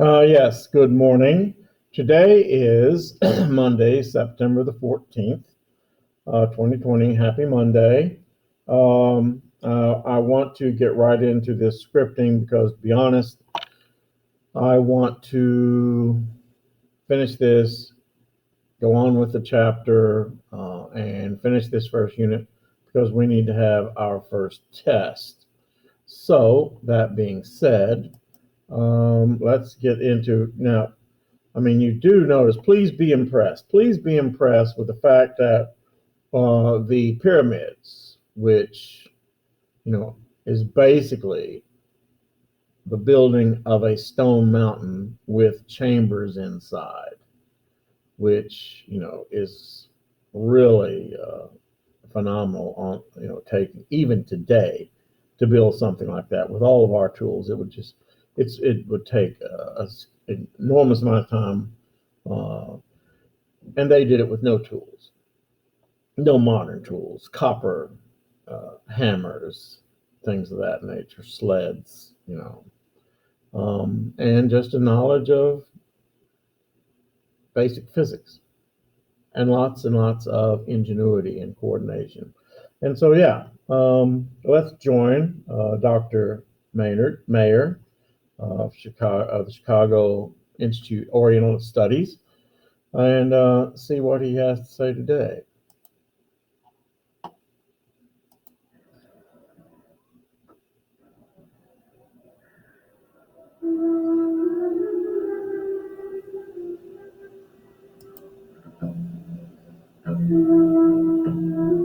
Yes, good morning. Today is Monday, September the 14th, 2020. Happy Monday. I want to get right into this scripting because, to be honest, I want to finish this, go on with the chapter, and finish this first unit because we need to have our first test. So, that being said, let's get into now. I mean, you do notice, please be impressed. Please be impressed with the fact that the pyramids, which, is basically the building of a stone mountain with chambers inside, which, is really phenomenal on, taking even today to build something like that with all of our tools. It would take an enormous amount of time. Uh, and they did it with no tools, no modern tools, copper hammers, things of that nature, sleds, and just a knowledge of basic physics and lots of ingenuity and coordination. And so, yeah, let's join Dr. Mayer of the Chicago Institute Oriental Studies and see what he has to say today.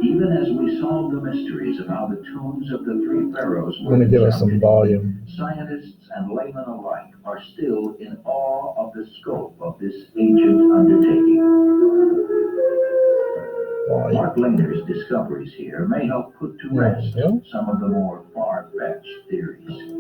Even as we solve the mysteries of how the tombs of the three pharaohs I'm going to give us some volume. scientists and laymen alike are still in awe of the scope of this ancient undertaking. Mark Lehner's discoveries here may help put to rest some of the more far-fetched theories.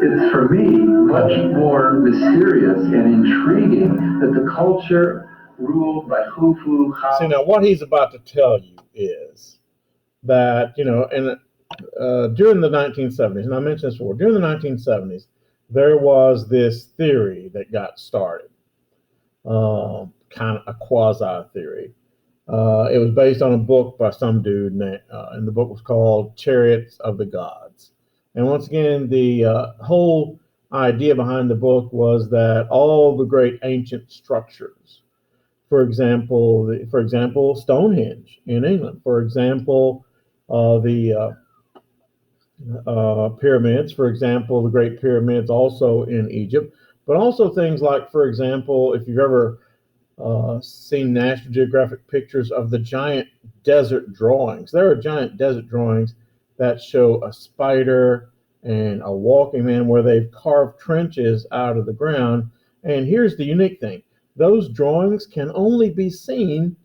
It's for me much more mysterious and intriguing that the culture ruled by Khufu. See, now what he's about to tell you is that, during the 1970s, and I mentioned this before, during the 1970s, there was this theory that got started, kind of a quasi theory. It was based on a book by some dude, and the book was called Chariots of the Gods. And once again, the whole idea behind the book was that all the great ancient structures, for example, Stonehenge in England, for example, the pyramids, for example, the Great Pyramids also in Egypt, but also things like, for example, if you've ever seen National Geographic pictures of the giant desert drawings. There are giant desert drawings that show a spider and a walking man where they've carved trenches out of the ground. And here's the unique thing. Those drawings can only be seen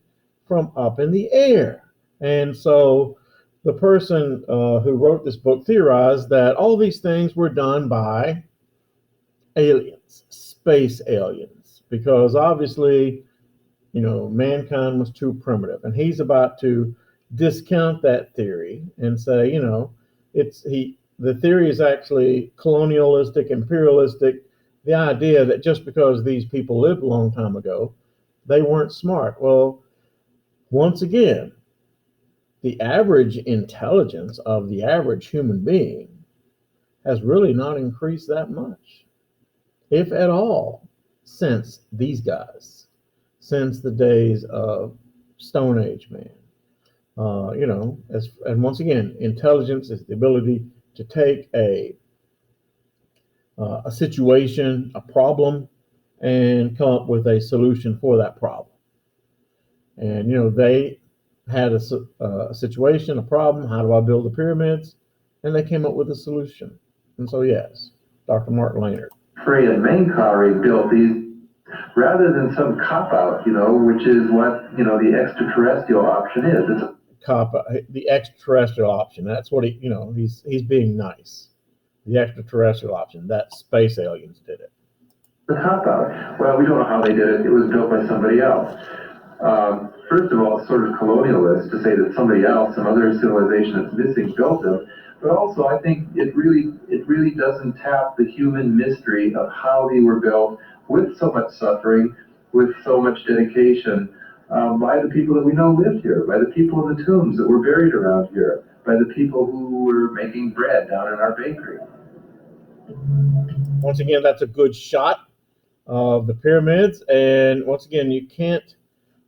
from up in the air. And so the person who wrote this book theorized that all these things were done by aliens, space aliens, because obviously, mankind was too primitive. And he's about to discount that theory and say, the theory is actually colonialistic, imperialistic, the idea that just because these people lived a long time ago, they weren't smart. Well, once again, the average intelligence of the average human being has really not increased that much, if at all, since these guys, since the days of Stone Age man. And once again, intelligence is the ability to take a situation, a problem, and come up with a solution for that problem. And they had a situation, a problem. How do I build the pyramids? And they came up with a solution. And so, yes, Dr. Mark Lehner. Frey and Mainkari built these rather than some cop-out, which is what, the extraterrestrial option is. It's a the extraterrestrial option. That's what he's being nice. The extraterrestrial option. That space aliens did it. The cop-out. Well, we don't know how they did it. It was built by somebody else. First of all, it's sort of colonialist to say that somebody else, some other civilization that's missing, built them. But also, I think it really doesn't tap the human mystery of how they were built with so much suffering, with so much dedication, by the people that we know lived here, by the people in the tombs that were buried around here, by the people who were making bread down in our bakery. Once again, that's a good shot of the pyramids, and once again, you can't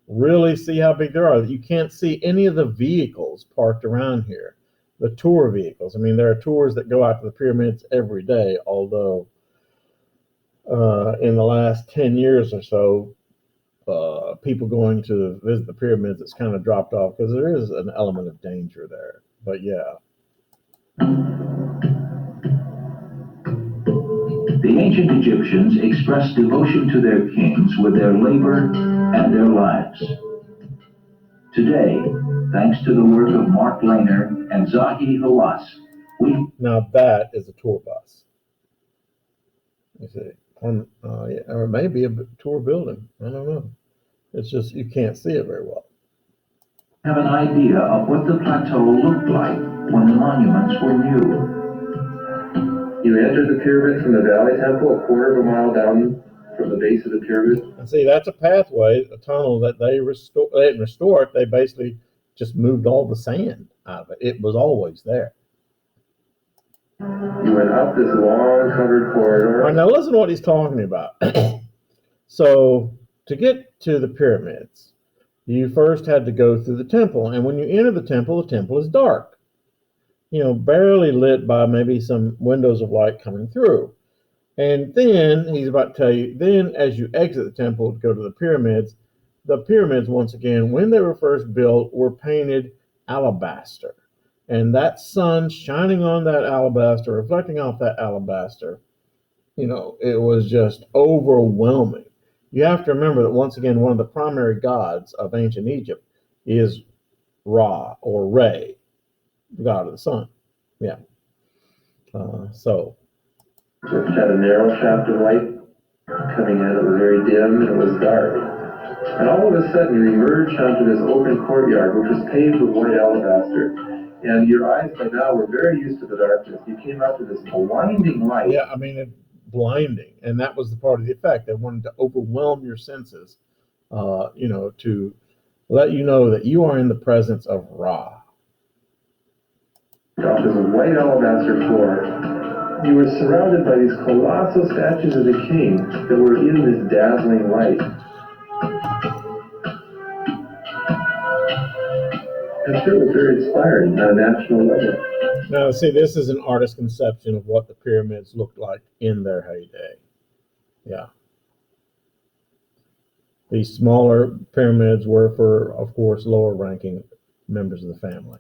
really see how big they are. You can't see any of the vehicles parked around here, the tour vehicles. I mean, there are tours that go out to the pyramids every day, although in the last 10 years or so, people going to visit the pyramids, it's kind of dropped off because there is an element of danger there. But yeah. The ancient Egyptians expressed devotion to their kings with their labor and their lives. Today, thanks to the work of Mark Lehner and Zahi Hawass, now that is a tour bus. You see, yeah, or maybe a tour building. I don't know. It's just you can't see it very well. Have an idea of what the plateau looked like when the monuments were new. You entered the pyramid from the Valley Temple, a quarter of a mile down from the base of the pyramid. And see, that's a pathway, a tunnel that they didn't restore it. They basically just moved all the sand out of it. It was always there. You went up this long covered corridor. All right, now listen to what he's talking about. So to get to the pyramids, you first had to go through the temple. And when you enter the temple is dark. You know, barely lit by maybe some windows of light coming through. And then he's about to tell you, then as you exit the temple to go to the pyramids, once again, when they were first built, were painted alabaster. And that sun shining on that alabaster, reflecting off that alabaster, you know, it was just overwhelming. You have to remember that, once again, one of the primary gods of ancient Egypt is Ra, or Re, the god of the sun. Yeah. So. It had a narrow shaft of light coming in. It was very dim and it was dark. And all of a sudden you emerged onto this open courtyard, which was paved with white alabaster. And your eyes by now were very used to the darkness. You came out to this blinding light. Yeah, I mean, blinding. And that was the part of the effect. They wanted to overwhelm your senses, you know, to let you know that you are in the presence of Ra. Off this white alabaster floor, you were surrounded by these colossal statues of the king that were in this dazzling light. I'm sure it was very inspiring on a national level. Now, see, this is an artist's conception of what the pyramids looked like in their heyday. Yeah. These smaller pyramids were for, of course, lower ranking members of the family.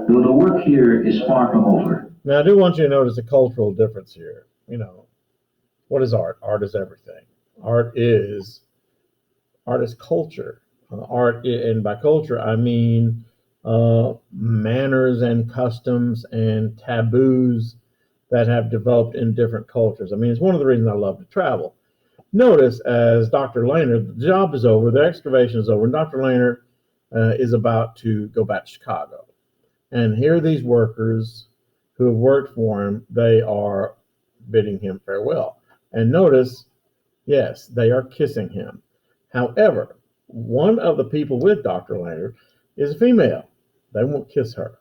Though the work here is far from over. Now, I do want you to notice a cultural difference here. You know, what is art? Art is everything. Art is culture. And by culture, I mean manners and customs and taboos that have developed in different cultures. I mean, it's one of the reasons I love to travel. Notice, as Dr. Lehner, the job is over, the excavation is over, and Dr. Lehner is about to go back to Chicago. And here are these workers who have worked for him. They are bidding him farewell. And notice, yes, they are kissing him. However, one of the people with Dr. Lehner is a female. They won't kiss her.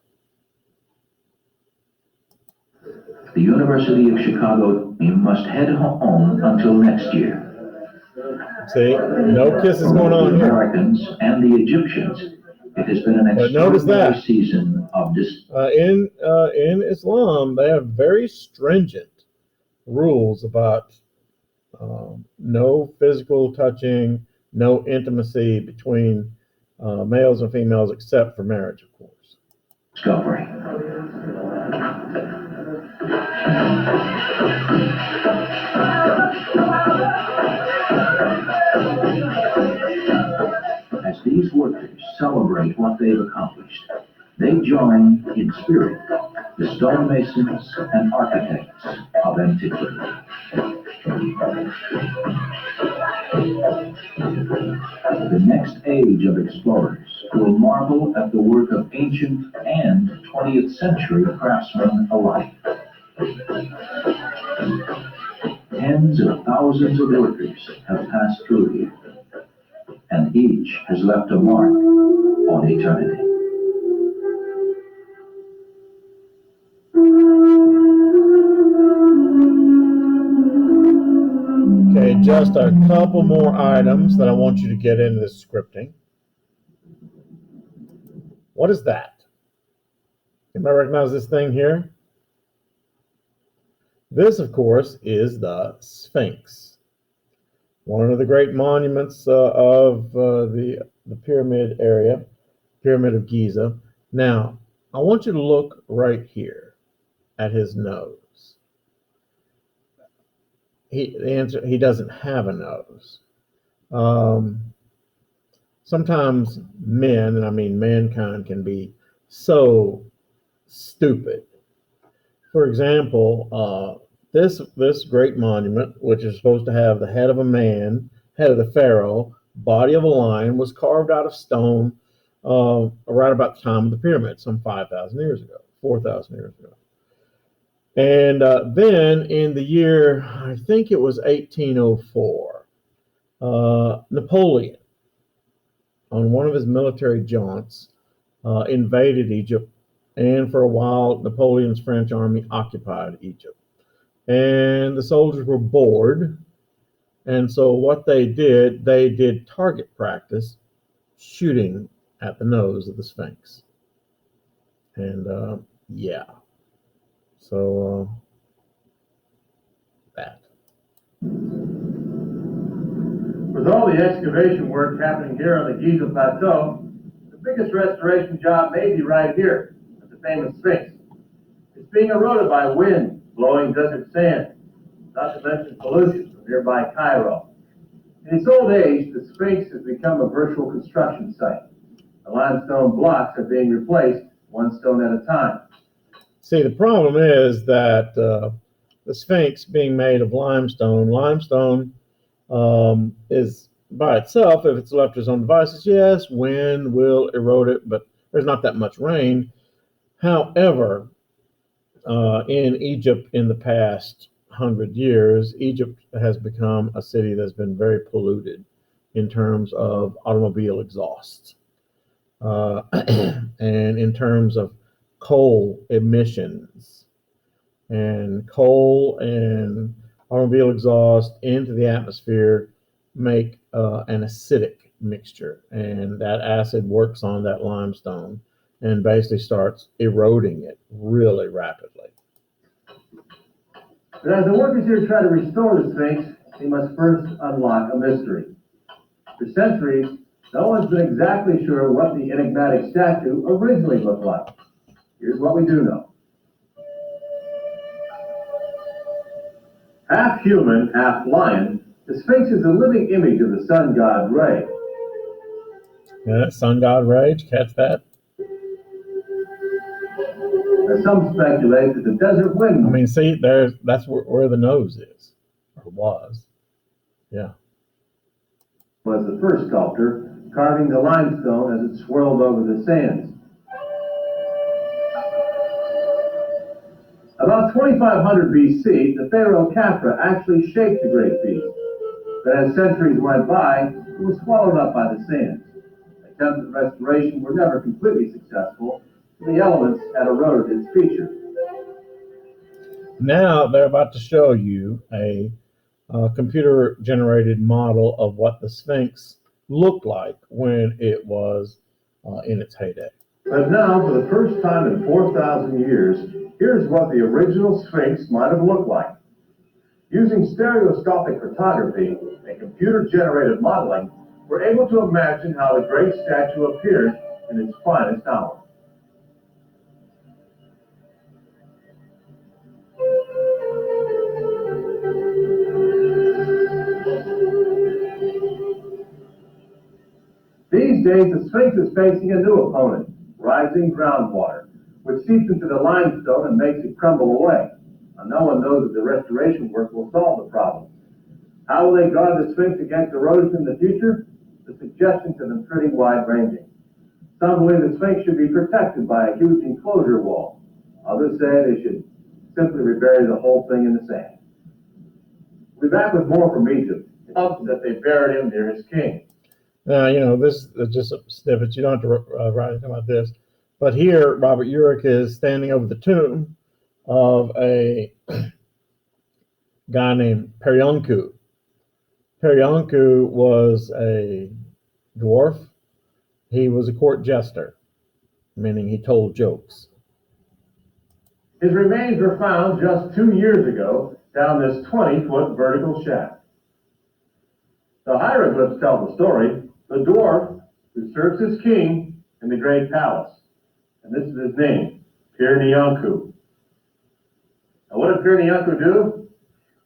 The University of Chicago must head home until next year. See, no kisses going on here. The Americans and the Egyptians, it has been an extraordinary season of in Islam, they have very stringent rules about no physical touching, no intimacy between males and females, except for marriage, of course. Discovery. As these workers celebrate what they've accomplished, they join in spirit the stonemasons and architects of antiquity. The next age of explorers will marvel at the work of ancient and 20th century craftsmen alike. Tens of thousands of workers have passed through here, and each has left a mark on eternity. Okay, just a couple more items that I want you to get into this scripting. What is that? Anybody recognize this thing here? This, of course, is the Sphinx, one of the great monuments of the pyramid area, Pyramid of Giza. Now, I want you to look right here at his nose. The answer, he doesn't have a nose. Sometimes men, and I mean mankind, can be so stupid. For example, this great monument, which is supposed to have the head of a man, head of the pharaoh, body of a lion, was carved out of stone right about the time of the pyramid, some 5,000 years ago, 4,000 years ago. And then in the year, I think it was 1804, Napoleon, on one of his military jaunts, invaded Egypt, and for a while, Napoleon's French army occupied Egypt. And the soldiers were bored, and so what they did target practice, shooting at the nose of the Sphinx. And yeah, so that. With all the excavation work happening here on the Giza Plateau, the biggest restoration job may be right here at the famous Sphinx. It's being eroded by wind, blowing desert sand, not to mention pollution from nearby Cairo. In its old age, the Sphinx has become a virtual construction site. The limestone blocks are being replaced one stone at a time. See, the problem is that the Sphinx being made of limestone is by itself, if it's left to its own devices, yes, wind will erode it, but there's not that much rain. However, in Egypt in the past 100 years, Egypt has become a city that's been very polluted in terms of automobile exhaust and in terms of coal emissions. And coal and automobile exhaust into the atmosphere make an acidic mixture, and that acid works on that limestone and basically starts eroding it really rapidly. But as the workers here try to restore the Sphinx, they must first unlock a mystery. For centuries, no one's been exactly sure what the enigmatic statue originally looked like. Here's what we do know. Half human, half lion, the Sphinx is a living image of the sun god Re. Yeah, sun god Rage, catch that? Some speculate that the desert wind. I mean, see, that's where the nose is, or was. Yeah. Was the first sculptor carving the limestone as it swirled over the sands. About 2500 BC, the pharaoh Khafre actually shaped the great beast, but as centuries went by, it was swallowed up by the sands. Attempts at restoration were never completely successful. The elements had eroded its features. Now they're about to show you a computer-generated model of what the Sphinx looked like when it was in its heyday. But now, for the first time in 4,000 years, here's what the original Sphinx might have looked like. Using stereoscopic photography and computer-generated modeling, we're able to imagine how the great statue appeared in its finest hour. These days, the Sphinx is facing a new opponent, rising groundwater, which seeps into the limestone and makes it crumble away. Now, no one knows that the restoration work will solve the problem. How will they guard the Sphinx against erosion in the future? The suggestions have been pretty wide-ranging. Some believe the Sphinx should be protected by a huge enclosure wall. Others say they should simply rebury the whole thing in the sand. We'll be back with more from Egypt. It's that they buried him near his king. Now, this is just a snippet. You don't have to write anything about this. But here, Robert Urich is standing over the tomb of a guy named Perionku. Perionku was a dwarf. He was a court jester, meaning he told jokes. His remains were found just 2 years ago down this 20-foot vertical shaft. The hieroglyphs tell the story. The dwarf who serves his king in the great palace. And this is his name, Perionku. Now, what did Perionku do?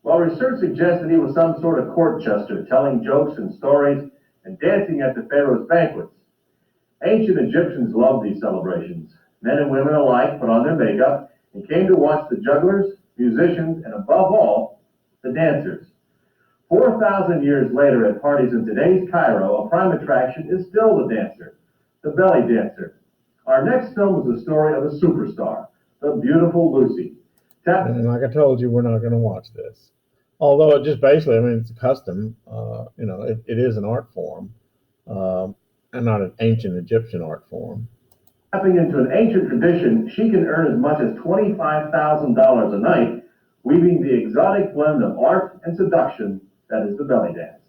Well, research suggests that he was some sort of court jester, telling jokes and stories and dancing at the pharaoh's banquets. Ancient Egyptians loved these celebrations. Men and women alike put on their makeup and came to watch the jugglers, musicians, and above all, the dancers. 4,000 years later at parties in today's Cairo, a prime attraction is still the dancer, the belly dancer. Our next film is the story of a superstar, the beautiful Lucy. And like I told you, we're not going to watch this. Although it just basically, it's a custom. It is an art form, and not an ancient Egyptian art form. Tapping into an ancient tradition, she can earn as much as $25,000 a night, weaving the exotic blend of art and seduction that is the belly dance.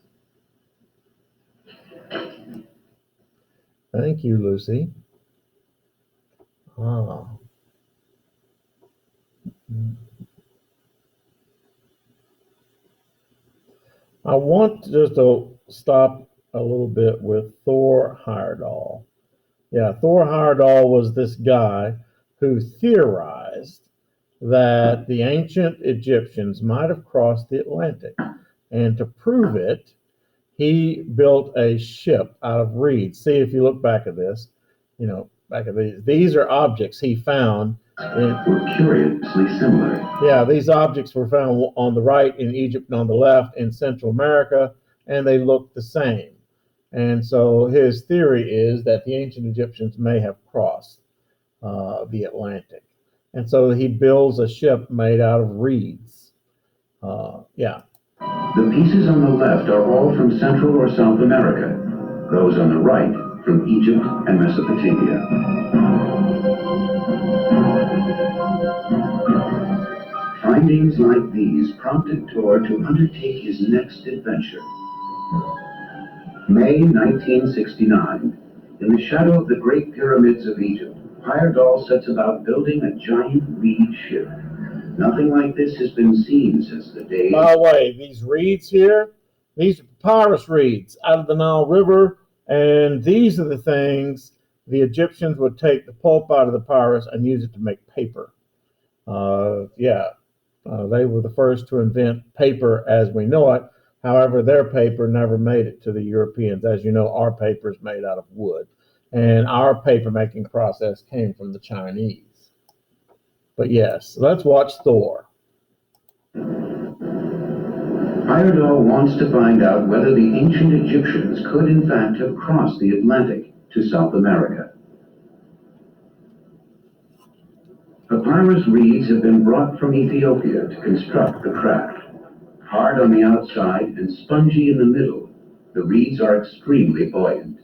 Thank you, Lucy. I want just to stop a little bit with Thor Heyerdahl. Yeah, Thor Heyerdahl was this guy who theorized that the ancient Egyptians might have crossed the Atlantic. And to prove it, he built a ship out of reeds. See, if you look back at this, back at these are objects he found. Were curiously similar. Yeah, these objects were found on the right in Egypt and on the left in Central America, and they look the same. And so his theory is that the ancient Egyptians may have crossed the Atlantic. And so he builds a ship made out of reeds. Yeah. The pieces on the left are all from Central or South America. Those on the right from Egypt and Mesopotamia. Findings like these prompted Thor to undertake his next adventure. May 1969. In the shadow of the Great Pyramids of Egypt, Heyerdahl sets about building a giant reed ship. Nothing like this has been seen since the days. By the way, these reeds here, these are papyrus reeds out of the Nile River, and these are the things the Egyptians would take the pulp out of the papyrus and use it to make paper. They were the first to invent paper as we know it. However, their paper never made it to the Europeans. As you know, our paper is made out of wood, and our paper making process came from the Chinese. But yes, let's watch Thor. Heyerdahl wants to find out whether the ancient Egyptians could in fact have crossed the Atlantic to South America. Papyrus reeds have been brought from Ethiopia to construct the craft. Hard on the outside and spongy in the middle, the reeds are extremely buoyant.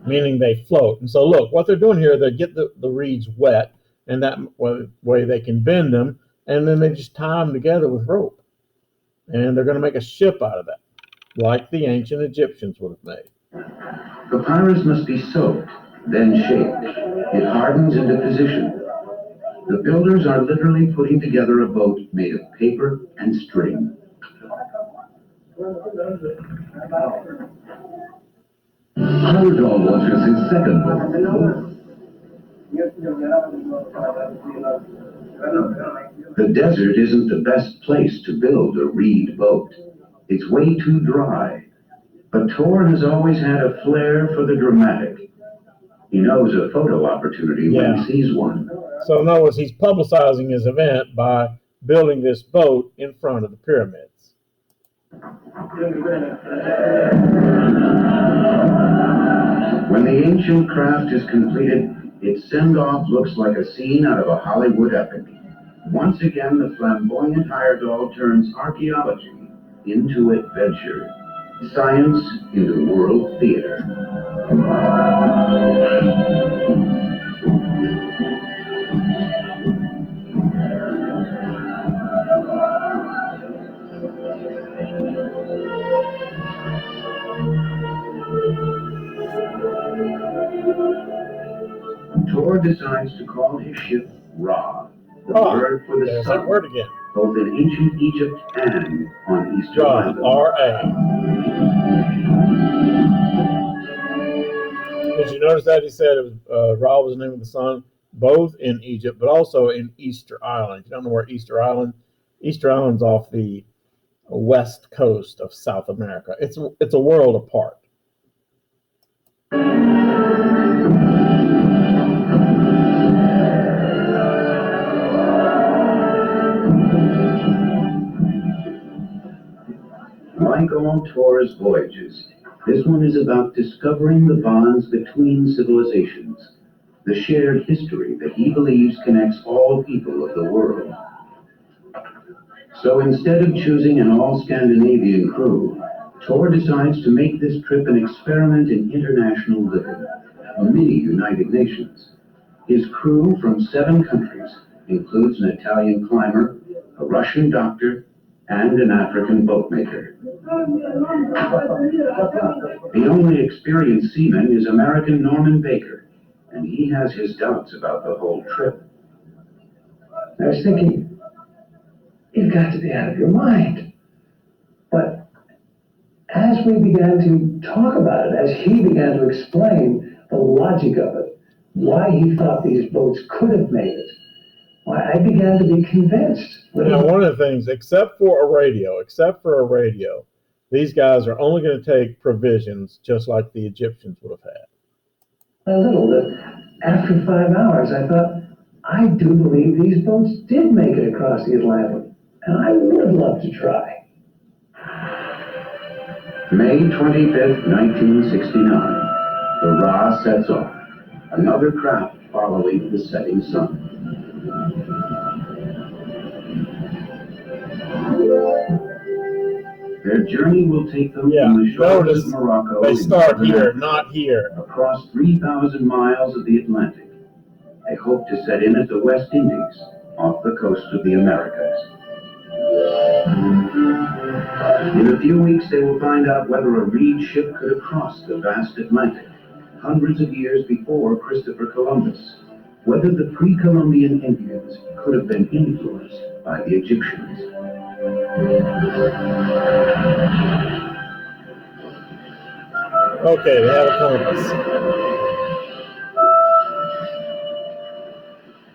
Meaning they float. And so look, what they're doing here, they get the reeds wet, and that way they can bend them, and then they just tie them together with rope. And they're going to make a ship out of that, like the ancient Egyptians would have made. Papyrus must be soaked, then shaped. It hardens into position. The builders are literally putting together a boat made of paper and string. Heyerdahl launches his second boat. The desert isn't the best place to build a reed boat. It's way too dry. But Thor has always had a flair for the dramatic. He knows a photo opportunity when he sees one. So in other words, he's publicizing his event by building this boat in front of the pyramids. When the ancient craft is completed, its send-off looks like a scene out of a Hollywood epic. Once again, the flamboyant Heyerdahl turns archaeology into adventure, science into world theater. Tor decides to call his ship Ra, the word for the There's sun, that word again. both in ancient Egypt and on Easter Ra, Island. R-A. Did you notice that he said it was, Ra was the name of the sun, both in Egypt, but also in Easter Island? If you don't know where Easter Island's off the west coast of South America. It's a world apart. Like all Tor's voyages, this one is about discovering the bonds between civilizations, the shared history that he believes connects all people of the world. So instead of choosing an all-Scandinavian crew, Tor decides to make this trip an experiment in international living, a mini United Nations. His crew from 7 countries includes an Italian climber, a Russian doctor, and an African boatmaker. The only experienced seaman is American Norman Baker, and he has his doubts about the whole trip. I was thinking, you've got to be out of your mind. But as we began to talk about it, as he began to explain the logic of it, why he thought these boats could have made it, why I began to be convinced. Now, one of the things, except for a radio, these guys are only going to take provisions just like the Egyptians would have had. A little that after 5 hours, I thought, I do believe these boats did make it across the Atlantic, and I would love to try. May 25th, 1969, the Ra sets off, another craft following the setting sun. Their journey will take them from the shores of Morocco. They start here, not here. Across 3,000 miles of the Atlantic. They hope to set in at the West Indies, off the coast of the Americas. In a few weeks, they will find out whether a reed ship could have crossed the vast Atlantic, hundreds of years before Christopher Columbus, whether the pre-Columbian Indians could have been influenced by the Egyptians. Okay, they have a compass.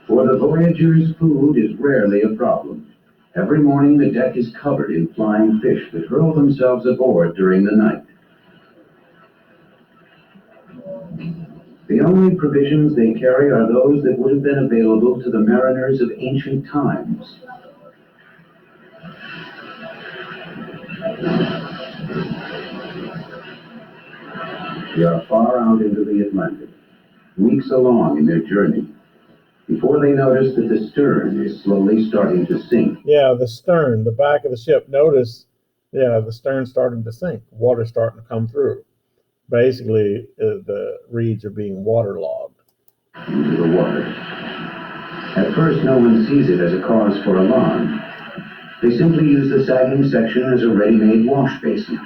For the voyagers, food is rarely a problem. Every morning the deck is covered in flying fish that hurl themselves aboard during the night. The only provisions they carry are those that would have been available to the mariners of ancient times. They are far out into the Atlantic, weeks along in their journey, before they notice that the stern is slowly starting to sink. Yeah, the stern, the back of the ship. Notice, the stern's starting to sink. Water's starting to come through. Basically, the reeds are being waterlogged. Into the water. At first, no one sees it as a cause for alarm. They simply use the sagging section as a ready-made wash basin.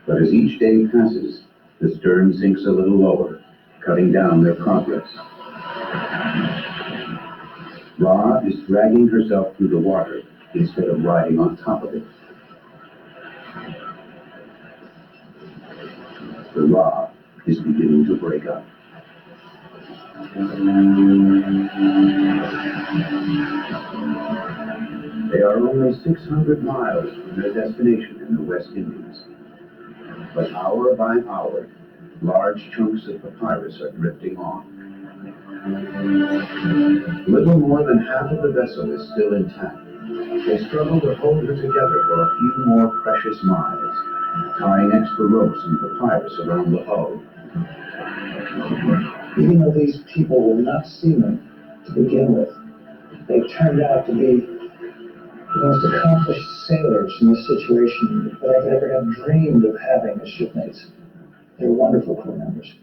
But as each day passes, the stern sinks a little lower, cutting down their progress. Ra is dragging herself through the water instead of riding on top of it. The Ra is beginning to break up. They are only 600 miles from their destination in the West Indies. But hour by hour, Large chunks of papyrus are drifting on. Little more than half of the vessel is still intact. They struggle to hold her together for a few more precious miles, tying extra ropes and papyrus around the hull. Even though these people were not seamen to begin with, they turned out to be the most accomplished sailors in this situation that I could ever have dreamed of having as shipmates. They were wonderful crew members.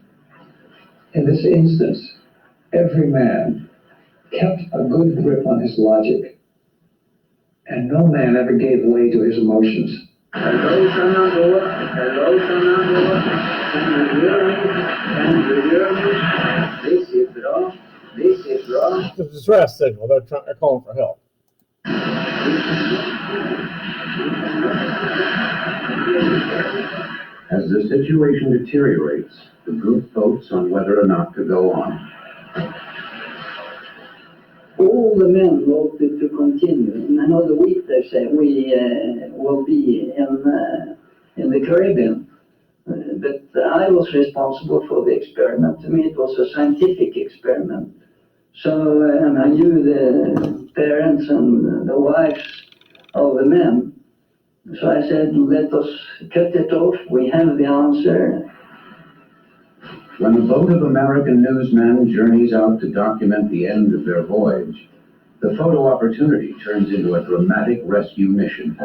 In this instance, every man kept a good grip on his logic, and no man ever gave way to his emotions. Hello, Shenandoah. Hello, Shenandoah. Can you hear me? Can you hear me? This is Ra. This is Ra. It's a distress signal. They're calling for help. As the situation deteriorates, the group votes on whether or not to go on. All the men voted to continue. In another week, they say, we will be in the Caribbean. But I was responsible for the experiment. To me, it was a scientific experiment. So, and I knew the parents and the wives of the men. So I said, let us cut it off. We have the answer. When a boat of American newsmen journeys out to document the end of their voyage, the photo opportunity turns into a dramatic rescue mission.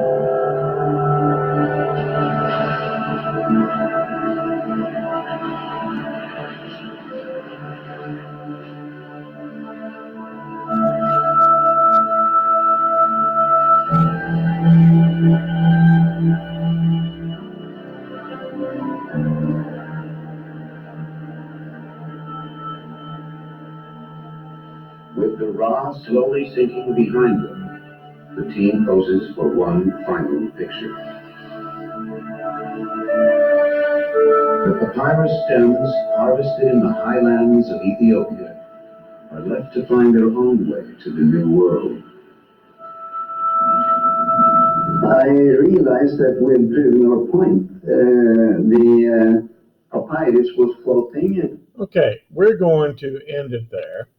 With the Ra slowly sinking behind them, the team poses for one final picture. The papyrus stems harvested in the highlands of Ethiopia are left to find their own way to the new world. I realized that we had proven our point. The papyrus was floating. Okay, we're going to end it there.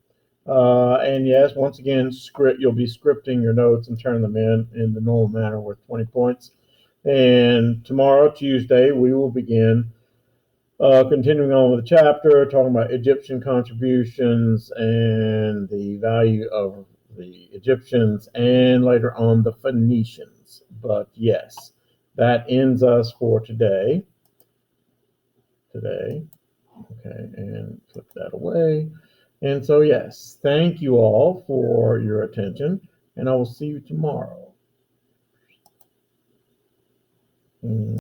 And yes, once again, you'll be scripting your notes and turn them in the normal manner with 20 points. And tomorrow, Tuesday, we will begin continuing on with the chapter, talking about Egyptian contributions and the value of the Egyptians, and later on the Phoenicians. But yes, that ends us for today. Okay, and flip that away. And so, yes, thank you all for your attention, and I will see you tomorrow.